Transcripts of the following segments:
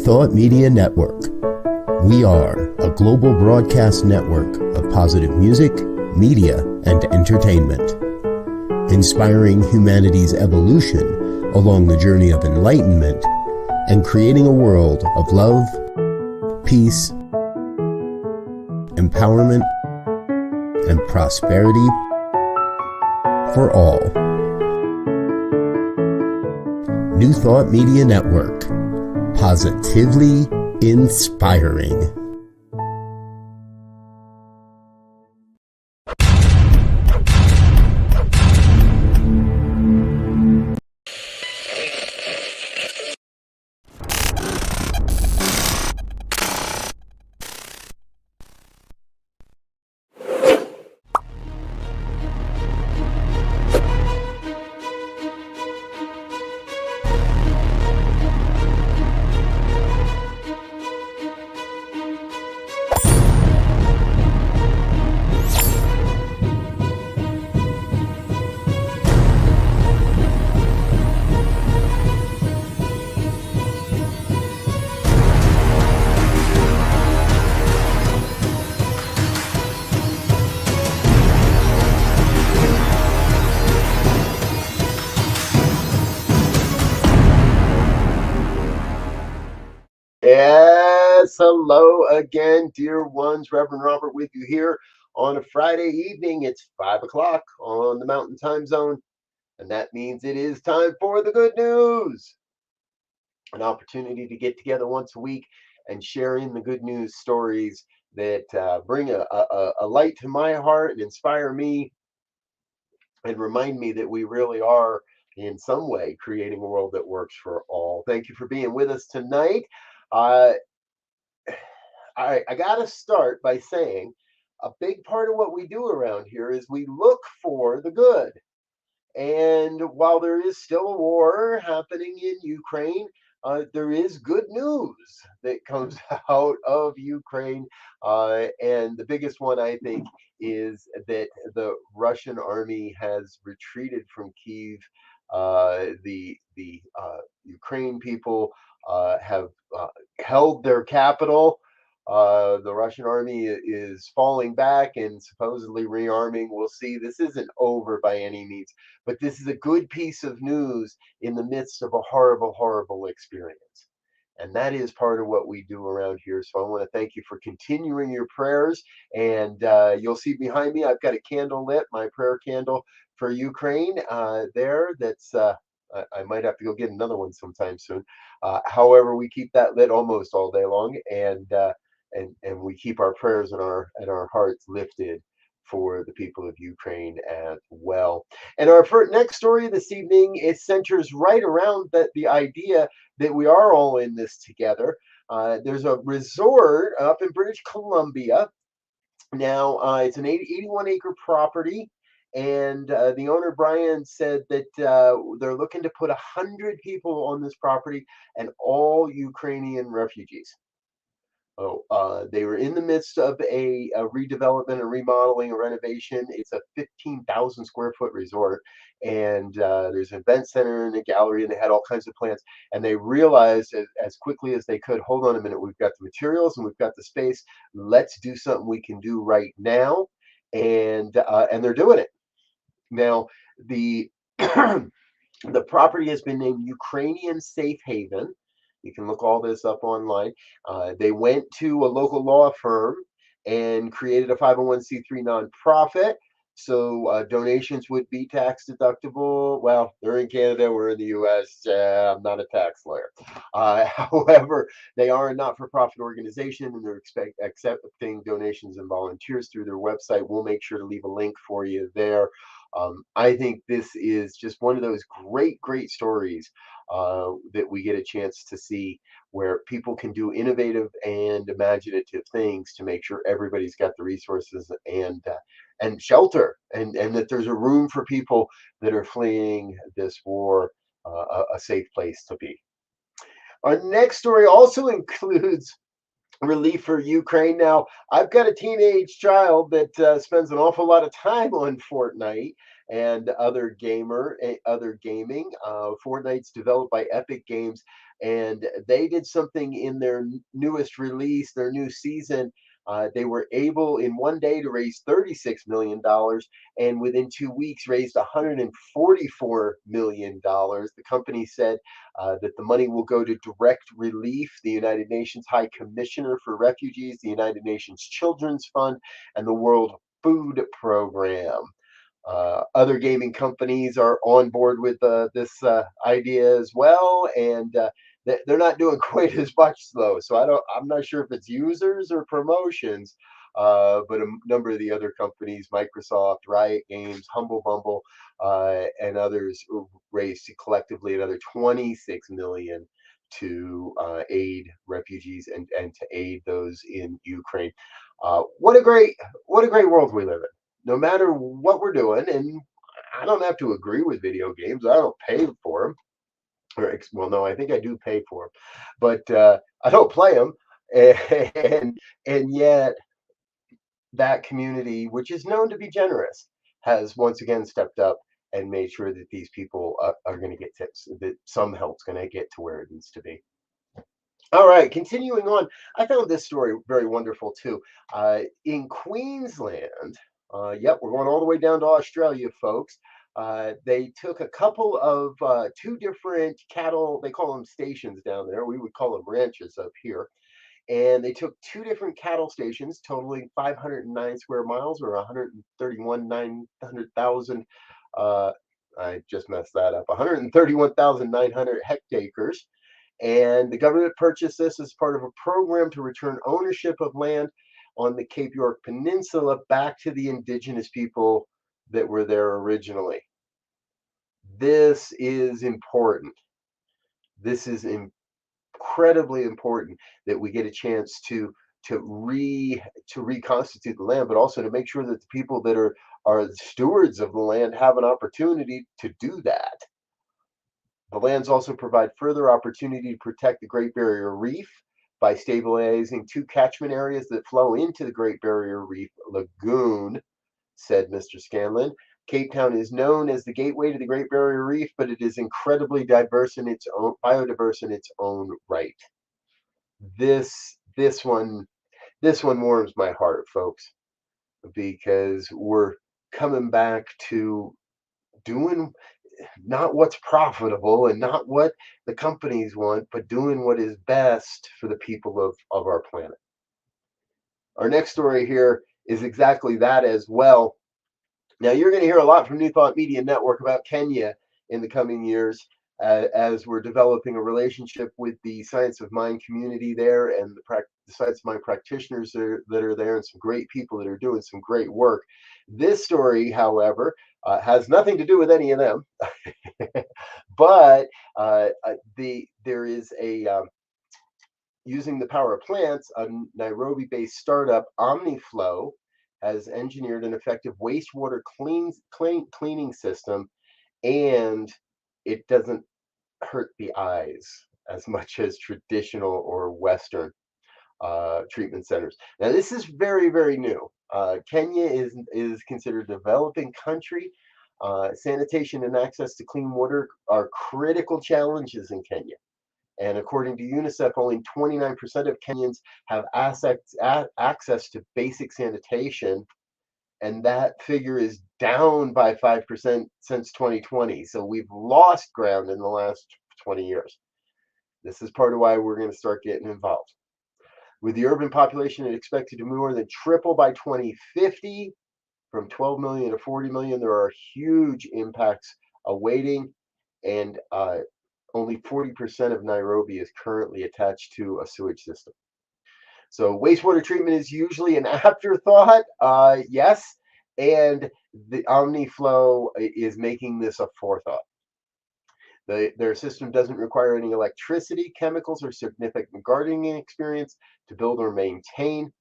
Thought Media Network. We are a global broadcast network of positive music, media, and entertainment, inspiring humanity's evolution along the journey of enlightenment and creating a world of love, peace, empowerment, and prosperity for all. New Thought Media Network. Positively inspiring. Yes, hello again, dear ones. Reverend Robert with you here on a Friday evening. It's 5 o'clock on the Mountain Time Zone, and that means it is time for the good news. An opportunity to get together once a week and share in the good news stories that bring a light to my heart and inspire me and remind me that we really are, in some way, creating a world that works for all. Thank you for being with us tonight. Uh, I got to start by saying a big part of what we do around here is we look for the good. And while there is still a war happening in Ukraine, there is good news that comes out of Ukraine. And the biggest one, I think, is that the Russian army has retreated from Kyiv. The Ukraine people have held their capital. The Russian army is falling back and supposedly rearming. We'll see. This isn't over by any means, but this is a good piece of news in the midst of a horrible, horrible experience. And that is part of what we do around here. So I want to thank you for continuing your prayers. And you'll see behind me, I've got a candle lit, my prayer candle for Ukraine there. I might have to go get another one sometime soon. However, we keep that lit almost all day long. And we keep our prayers and our hearts lifted for the people of Ukraine as well. And our next story this evening, it centers right around the idea that we are all in this together. There's a resort up in British Columbia. Now, it's an 81-acre property. And the owner, Brian, said that they're looking to put 100 people on this property and all Ukrainian refugees. They were in the midst of a redevelopment, a remodeling, a renovation. It's a 15,000 square foot resort, and there's an event center and a gallery, and they had all kinds of plans. And they realized as quickly as they could, hold on a minute, we've got the materials and we've got the space. Let's do something we can do right now, and they're doing it now. The the property has been named Ukrainian Safe Haven. You can look all this up online. They went to a local law firm and created a 501c3 nonprofit. So donations would be tax deductible. Well, they're in Canada, we're in the US. I'm not a tax lawyer. However, they are a not-for-profit organization and they're accepting donations and volunteers through their website. We'll make sure to leave a link for you there. I think this is just one of those great, great stories that we get a chance to see where people can do innovative and imaginative things to make sure everybody's got the resources and shelter, and that there's a room for people that are fleeing this war, a safe place to be. Our next story also includes relief for Ukraine. Now, I've got a teenage child that spends an awful lot of time on Fortnite and other gaming. Fortnite's developed by Epic Games. and they did something in their newest release, their new season. They were able in one day to raise $36 million, and within 2 weeks raised $144 million. The company said that the money will go to direct relief, the United Nations High Commissioner for Refugees, the United Nations Children's Fund, and the World Food Program. Other gaming companies are on board with this idea as well, and they're not doing quite as much though. So I'm not sure if it's users or promotions, but a number of the other companies, Microsoft, Riot Games, Humble Bumble, and others, raised collectively another 26 million to aid refugees and to aid those in Ukraine. What a great world we live in, no matter what we're doing. And I don't have to agree with video games. I don't pay for them. Well, no, I think I do pay for them, but I don't play them. And yet that community, which is known to be generous, has once again stepped up and made sure that these people are going to get tips, that some help's going to get to where it needs to be. All right, continuing on, I found this story very wonderful too. In Queensland, yep, we're going all the way down to Australia, folks. They took a couple of two different cattle, they call them stations down there. We would call them ranches up here. And they took two different cattle stations totaling 509 square miles, or 131,900,000. Uh, I just messed that up. 131,900 hectares, and the government purchased this as part of a program to return ownership of land on the Cape York Peninsula back to the indigenous people that were there originally. This is important. This is incredibly important that we get a chance to reconstitute the land, but also to make sure that the people that are the stewards of the land have an opportunity to do that. The lands also provide further opportunity to protect the Great Barrier Reef by stabilizing two catchment areas that flow into the Great Barrier Reef Lagoon, said Mr. Scanlon. Cape Town is known as the gateway to the Great Barrier Reef, but it is incredibly diverse in its own biodiverse in its own right. This one warms my heart, folks, because we're coming back to doing not what's profitable and not what the companies want, but doing what is best for the people of our planet. Our next story here is exactly that as well. Now, you're going to hear a lot from New Thought Media Network about Kenya in the coming years, as we're developing a relationship with the Science of Mind community there, and the Science of Mind practitioners that are there, and some great people that are doing some great work. This story, however, has nothing to do with any of them, but there is a using the power of plants, a Nairobi-based startup, OmniFlow, has engineered an effective wastewater cleaning system, and it doesn't hurt the eyes as much as traditional or Western treatment centers. Now, this is very, very new. Kenya is considered a developing country. Sanitation and access to clean water are critical challenges in Kenya. And according to UNICEF, only 29% of Kenyans have access to basic sanitation, and that figure is down by 5% since 2020. So we've lost ground in the last 20 years. This is part of why we're going to start getting involved. With the urban population expected to more than triple by 2050, from 12 million to 40 million, there are huge impacts awaiting, and only 40% of Nairobi is currently attached to a sewage system. So wastewater treatment is usually an afterthought, yes, and the OmniFlow is making this a forethought. Their system doesn't require any electricity, chemicals, or significant gardening experience to build or maintain.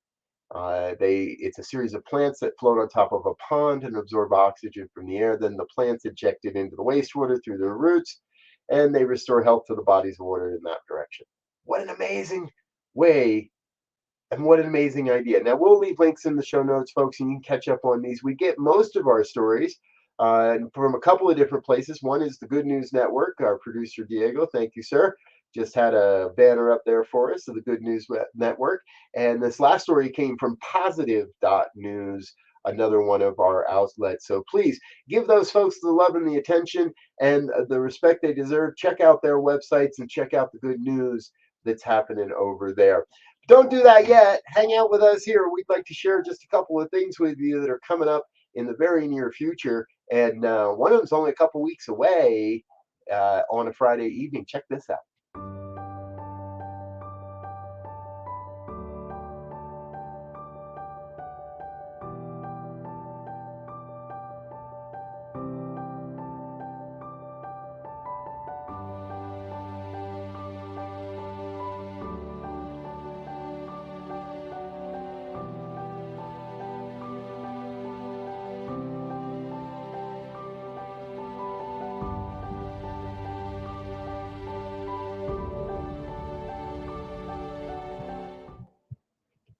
It's a series of plants that float on top of a pond and absorb oxygen from the air. Then the plants inject it into the wastewater through their roots, and they restore health to the body's water in that direction. What an amazing way, and what an amazing idea. Now, we'll leave links in the show notes, folks, and you can catch up on these. We get most of our stories from a couple of different places. One is the Good News Network, our producer, Diego. Thank you, sir. just had a banner up there for us of the Good News Network. And this last story came from positive.news, another one of our outlets. So please give those folks the love and the attention and the respect they deserve. Check out their websites and check out the good news that's happening over there. Don't do that yet. Hang out with us here. We'd like to share just a couple of things with you that are coming up in the very near future. And one of them's only a couple weeks away on a Friday evening. Check this out.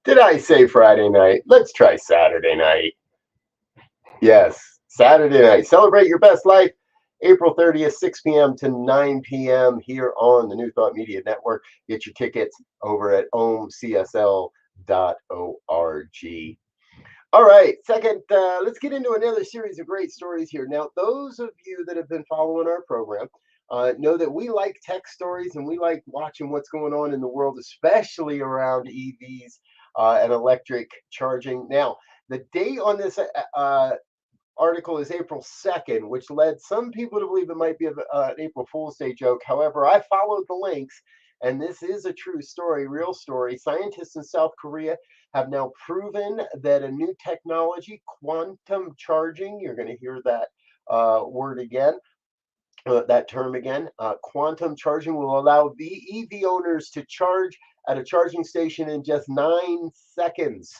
Did I say Friday night? Let's try Saturday night. Yes, Saturday night. Celebrate your best life. April 30th, 6 p.m. to 9 p.m. here on the New Thought Media Network. Get your tickets over at omcsl.org. All right, second, let's get into another series of great stories here. Now, those of you that have been following our program know that we like tech stories and we like watching what's going on in the world, especially around EVs and electric charging. Now, the date on this article is April 2nd, which led some people to believe it might be an April Fool's Day joke. However, I followed the links, and this is a true story, real story. Scientists in South Korea have now proven that a new technology, quantum charging, you're going to hear that word again, that term again, quantum charging will allow EV owners to charge at a charging station in just 9 seconds.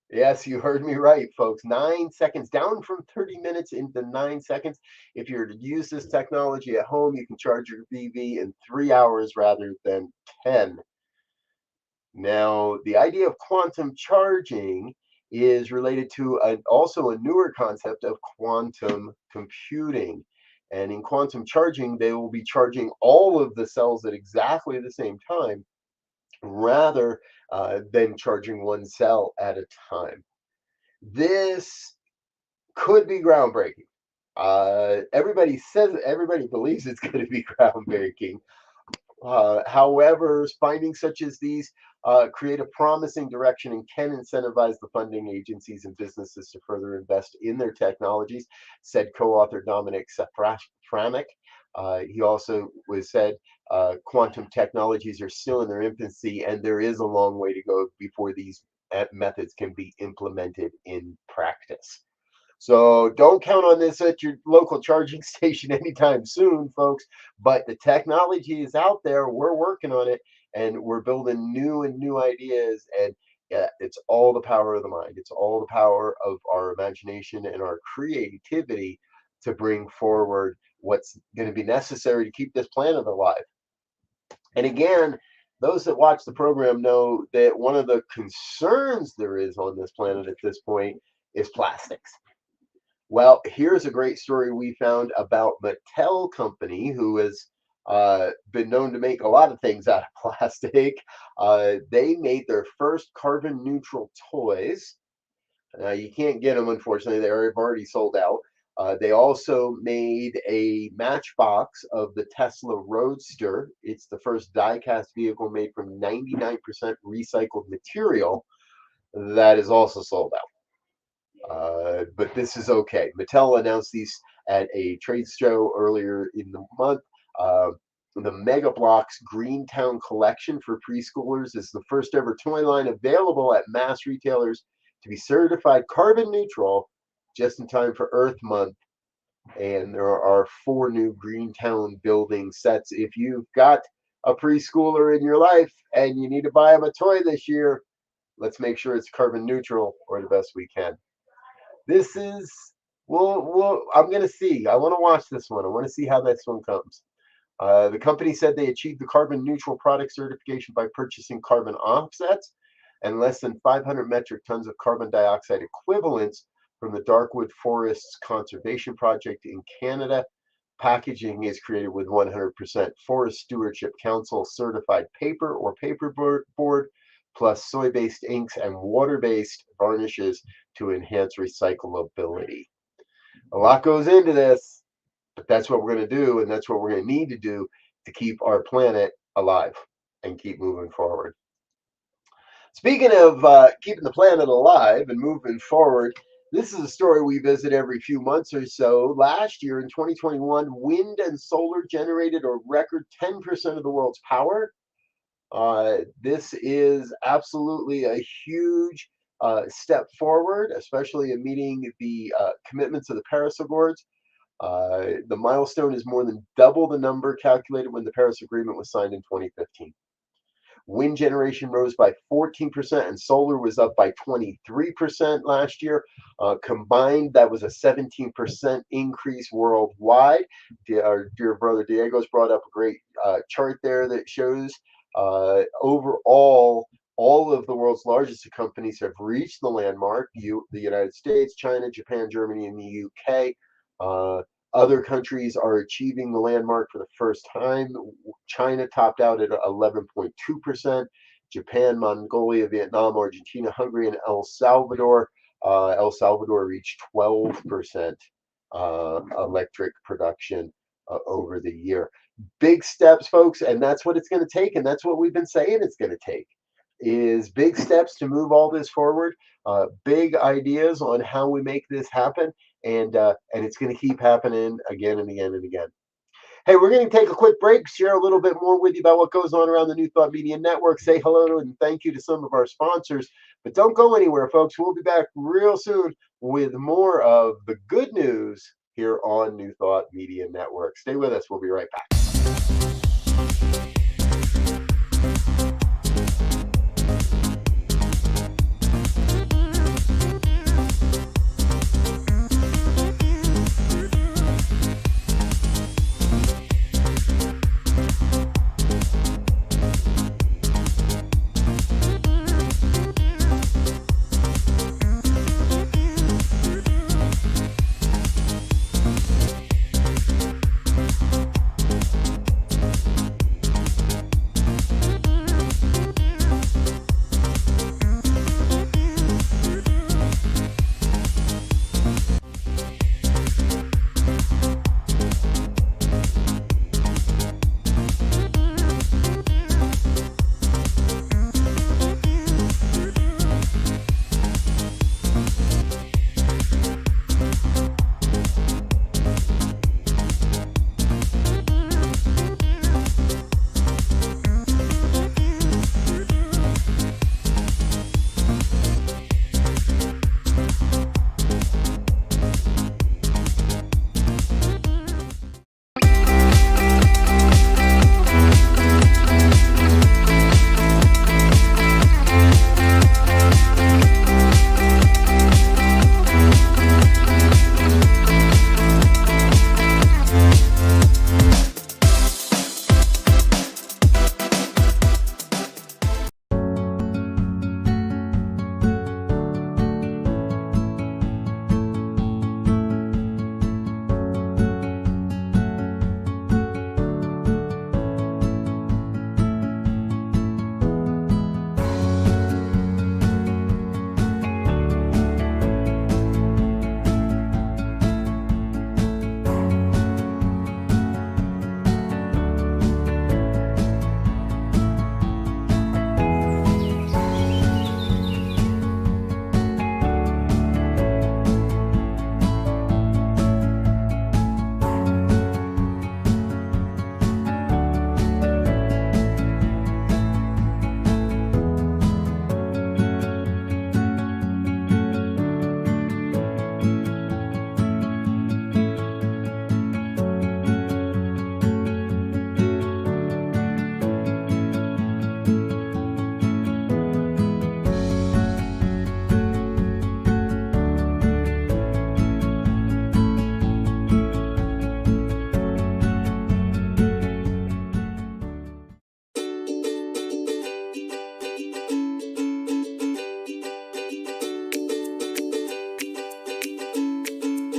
Yes, you heard me right, folks. 9 seconds, down from 30 minutes into 9 seconds. If you're to use this technology at home, you can charge your EV in 3 hours rather than 10. Now, the idea of quantum charging is related to also a newer concept of quantum computing. And in quantum charging, they will be charging all of the cells at exactly the same time rather than charging one cell at a time. This could be groundbreaking. Everybody believes it's going to be groundbreaking. However, findings such as these create a promising direction and can incentivize the funding agencies and businesses to further invest in their technologies, said co-author Dominic Safranek. He also said quantum technologies are still in their infancy and there is a long way to go before these methods can be implemented in practice. So don't count on this at your local charging station anytime soon, folks. But the technology is out there. We're working on it and we're building new ideas. And yeah, it's all the power of the mind. It's all the power of our imagination and our creativity to bring forward what's going to be necessary to keep this planet alive. And again, those that watch the program know that one of the concerns there is on this planet at this point is plastics. Well, here's a great story we found about Mattel Company, who has been known to make a lot of things out of plastic. They made their first carbon neutral toys. You can't get them, unfortunately, they've already sold out. They also made a matchbox of the Tesla Roadster. It's the first die-cast vehicle made from 99% recycled material that is also sold out. But this is okay. Mattel announced these at a trade show earlier in the month. The Mega Bloks Greentown collection for preschoolers is the first ever toy line available at mass retailers to be certified carbon neutral just in time for Earth Month. And there are 4 new Greentown building sets. If you've got a preschooler in your life and you need to buy them a toy this year, let's make sure it's carbon neutral or the best we can. This is I'm gonna see. I want to watch this one. I want to see how this one comes. The company said they achieved the carbon neutral product certification by purchasing carbon offsets and less than 500 metric tons of carbon dioxide equivalents from the Darkwood Forests Conservation Project in Canada. Packaging is created with 100% Forest Stewardship Council certified paper or paperboard, plus soy-based inks and water-based varnishes to enhance recyclability. A lot goes into this, but that's what we're going to do, and that's what we're going to need to do to keep our planet alive and keep moving forward. Speaking of keeping the planet alive and moving forward, this is a story we visit every few months or so. Last year in 2021, wind and solar generated a record 10% of the world's power. This is absolutely a huge step forward, especially in meeting the commitments of the Paris Accords. The milestone is more than double the number calculated when the Paris Agreement was signed in 2015. Wind generation rose by 14%, and solar was up by 23% last year. Combined, that was a 17% increase worldwide. Our dear brother Diego's brought up a great chart there that shows overall, all of the world's largest companies have reached the landmark. The United States, China, Japan, Germany, and the UK. Other countries are achieving the landmark for the first time. China topped out at 11.2%. Japan, Mongolia, Vietnam, Argentina, Hungary, and El Salvador. El Salvador reached 12% electric production over the year. Big steps, folks, and that's what it's going to take, and that's what we've been saying it's going to take, is big steps to move all this forward, big ideas on how we make this happen, and it's going to keep happening again and again and again. Hey, we're going to take a quick break, share a little bit more with you about what goes on around the New Thought Media Network, say hello and thank you to some of our sponsors, but don't go anywhere, folks. We'll be back real soon with more of the good news here on New Thought Media Network. Stay with us. We'll be right back.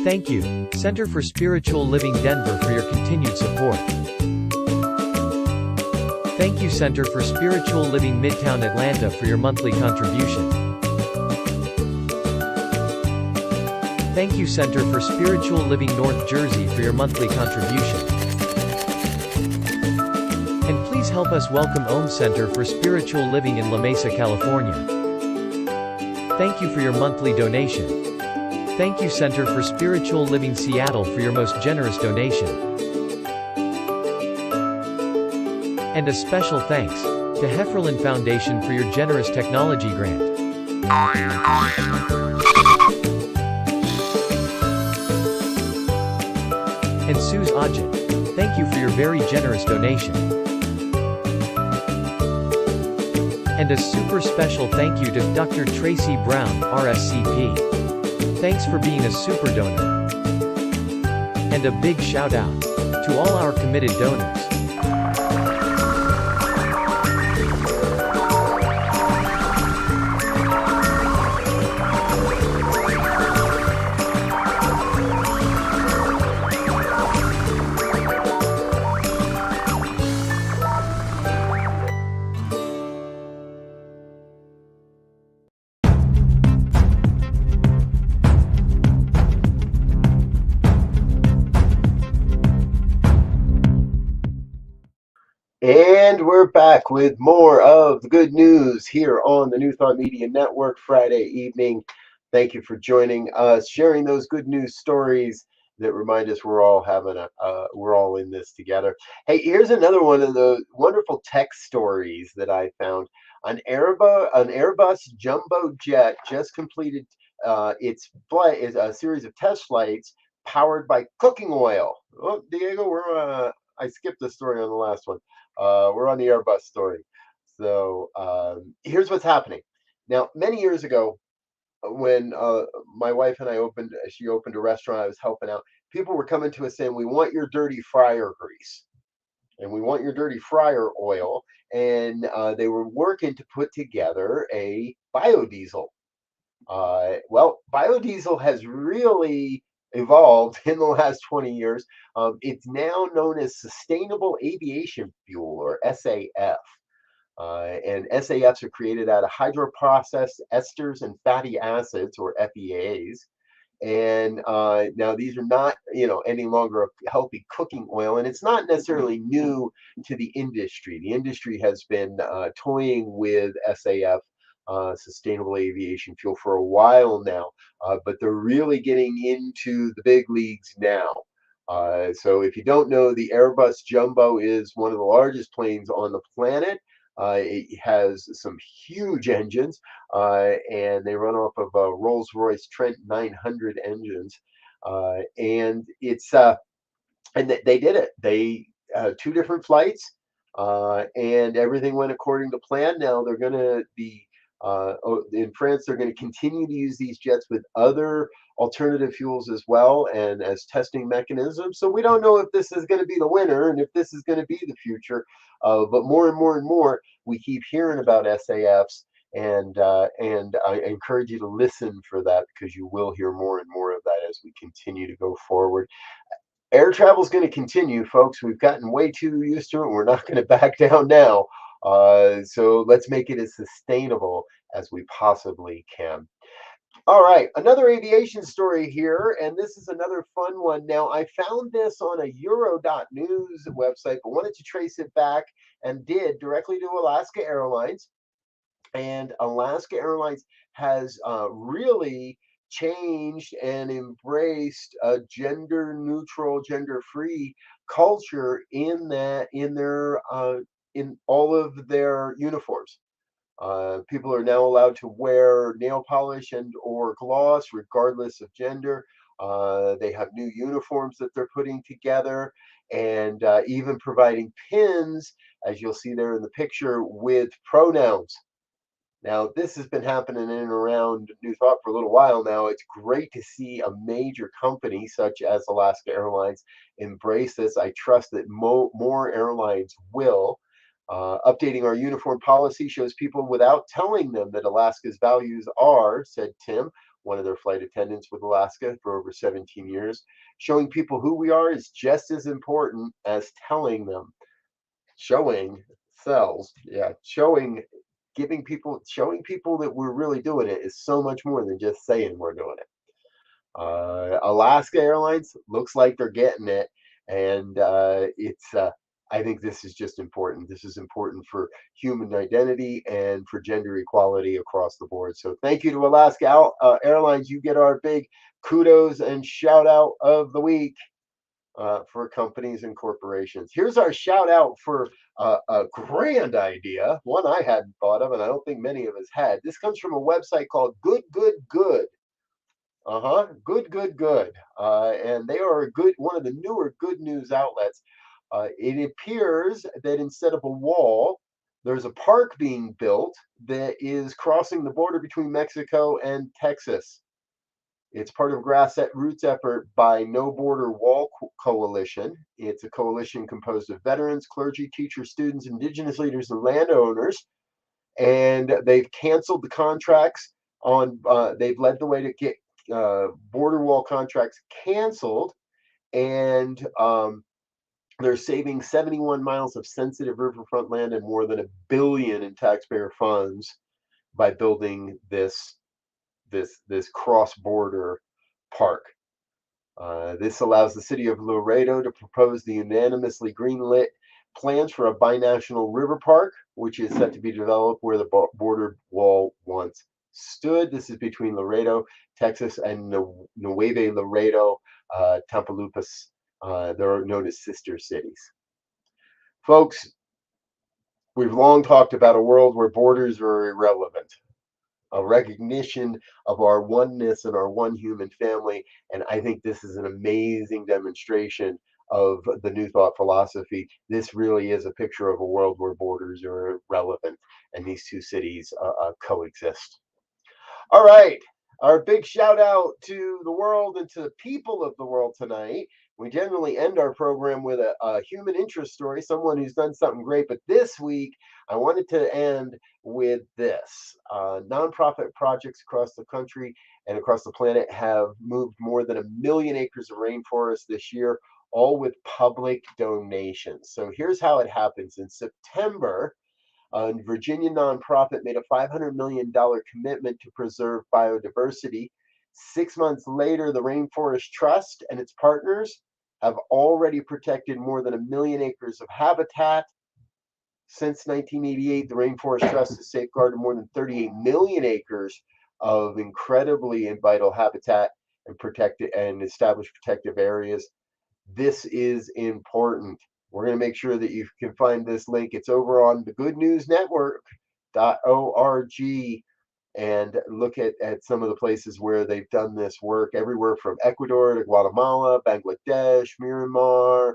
Thank you, Center for Spiritual Living Denver, for your continued support. Thank you, Center for Spiritual Living Midtown Atlanta, for your monthly contribution. Thank you, Center for Spiritual Living North Jersey, for your monthly contribution. And please help us welcome Om Center for Spiritual Living in La Mesa, California. Thank you for your monthly donation. Thank you, Center for Spiritual Living Seattle, for your most generous donation. And a special thanks to Hefferlin Foundation for your generous technology grant. And Suze Ajit, thank you for your very generous donation. And a super special thank you to Dr. Tracy Brown, RSCP. Thanks for being a super donor. And a big shout out to all our committed donors. And we're back with more of the good news here on the New Thought Media Network Friday evening. Thank you for joining us, sharing those good news stories that remind us we're all we're all in this together. Hey, here's another one of the wonderful tech stories that I found. An Airbus jumbo jet just completed its flight, is a series of test flights powered by cooking oil. Oh, Diego, I skipped the story on the last one. We're on the Airbus story. So here's what's happening. Now, many years ago, when my wife and she opened a restaurant, I was helping out. People were coming to us saying, "We want your dirty fryer grease, and we want your dirty fryer oil," and they were working to put together a biodiesel. Well, biodiesel has really evolved in the last 20 years. It's now known as sustainable aviation fuel, or SAF. And SAFs are created out of hydroprocessed esters and fatty acids, or FEAs. And now these are not, any longer a healthy cooking oil, and it's not necessarily new to the industry. The industry has been toying with SAF, sustainable aviation fuel, for a while now, but they're really getting into the big leagues now. So if you don't know, the Airbus Jumbo is one of the largest planes on the planet. It has some huge engines, and they run off of Rolls-Royce Trent 900 engines. And they did it. They two different flights, and everything went according to plan. Now they're going to be in France. They're going to continue to use these jets with other alternative fuels as well, and as testing mechanisms. So we don't know if this is going to be the winner and if this is going to be the future. But more and more and more, we keep hearing about SAFs, and I encourage you to listen for that, because you will hear more and more of that as we continue to go forward. Air travel is going to continue, folks. We've gotten way too used to it. We're not going to back down now. So let's make it as sustainable as we possibly can. All right, another aviation story here, and this is another fun one. Now, I found this on a Euro.news website, but wanted to trace it back, and did directly to Alaska Airlines. And Alaska Airlines has really changed and embraced a gender neutral, gender free culture in all of their uniforms. People are now allowed to wear nail polish and or gloss regardless of gender. They have new uniforms that they're putting together, and even providing pins, as you'll see there in the picture, with pronouns. Now, this has been happening in and around New Thought for a little while now. It's great to see a major company such as Alaska Airlines embrace this. I trust that more airlines will. Updating our uniform policy shows people without telling them that Alaska's values are, said Tim, one of their flight attendants with Alaska for over 17 years. Showing people who we are is just as important as telling them. Showing sells, yeah. Showing people that we're really doing it is so much more than just saying we're doing it. Alaska Airlines looks like they're getting it, and it's. I think this is just important. This is important for human identity and for gender equality across the board. So thank you to Alaska Airlines. You get our big kudos and shout out of the week for companies and corporations. Here's our shout out for a grand idea, one I hadn't thought of, and I don't think many of us had. This comes from a website called Good. Good. And they are one of the newer good news outlets. It appears that instead of a wall, there's a park being built that is crossing the border between Mexico and Texas. It's part of a grassroots effort by No Border Wall Coalition. It's a coalition composed of veterans, clergy, teachers, students, indigenous leaders, and landowners. And they've canceled the contracts on. They've led the way to get border wall contracts canceled, and they're saving 71 miles of sensitive riverfront land and more than $1 billion in taxpayer funds by building this cross-border park. This allows the city of Laredo to propose the unanimously greenlit plans for a binational river park, which is set to be developed where the border wall once stood. This is between Laredo, Texas, and Nuevo Laredo, Tamaulipas. They're known as sister cities. Folks, we've long talked about a world where borders are irrelevant, a recognition of our oneness and our one human family. And I think this is an amazing demonstration of the New Thought philosophy. This really is a picture of a world where borders are irrelevant and these two cities coexist. All right. Our big shout out to the world and to the people of the world tonight. We generally end our program with a human interest story, someone who's done something great. But this week, I wanted to end with this. Nonprofit projects across the country and across the planet have moved more than 1 million acres of rainforest this year, all with public donations. So here's how it happens. In September, a Virginia nonprofit made a $500 million commitment to preserve biodiversity. 6 months later, the Rainforest Trust and its partners have already protected more than 1 million acres of habitat. Since 1988, the Rainforest Trust has safeguarded more than 38 million acres of incredibly and vital habitat and protected and established protective areas. This is important. We're going to make sure that you can find this link. It's over on the goodnewsnetwork.org and look at some of the places where they've done this work, everywhere from Ecuador to Guatemala, Bangladesh, Myanmar.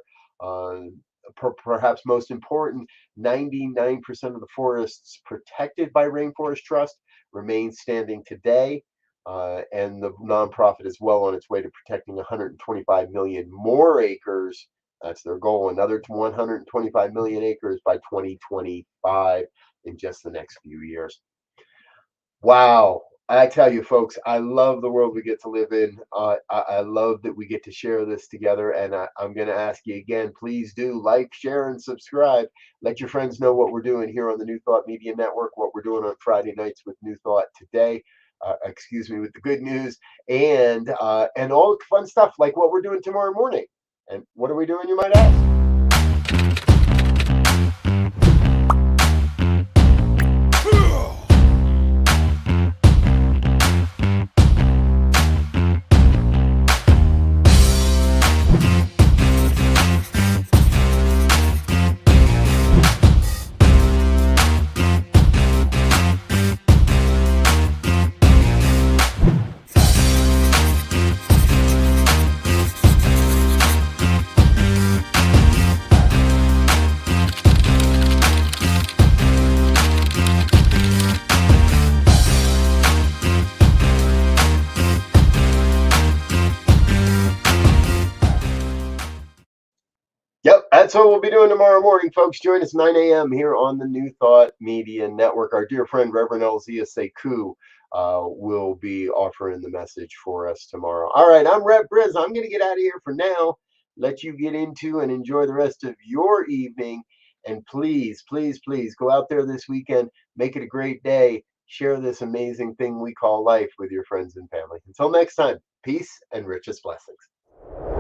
Perhaps most important, 99% of the forests protected by Rainforest Trust remain standing today. And the nonprofit is well on its way to protecting 125 million more acres. That's their goal, another 125 million acres by 2025 in just the next few years. Wow. I tell you, folks, I love the world we get to live in. I love that we get to share this together. And I'm going to ask you again, please do like, share, and subscribe. Let your friends know what we're doing here on the New Thought Media Network, what we're doing on Friday nights with New Thought Today. With the good news and all the fun stuff like what we're doing tomorrow morning. And what are we doing, you might ask? Yep, that's what we'll be doing tomorrow morning, folks. Join us 9 a.m. here on the New Thought Media Network. Our dear friend, Reverend Elzia Sekou, will be offering the message for us tomorrow. All right, I'm Rev Briz. I'm going to get out of here for now. Let you get into and enjoy the rest of your evening. And please, please, please go out there this weekend. Make it a great day. Share this amazing thing we call life with your friends and family. Until next time, peace and richest blessings.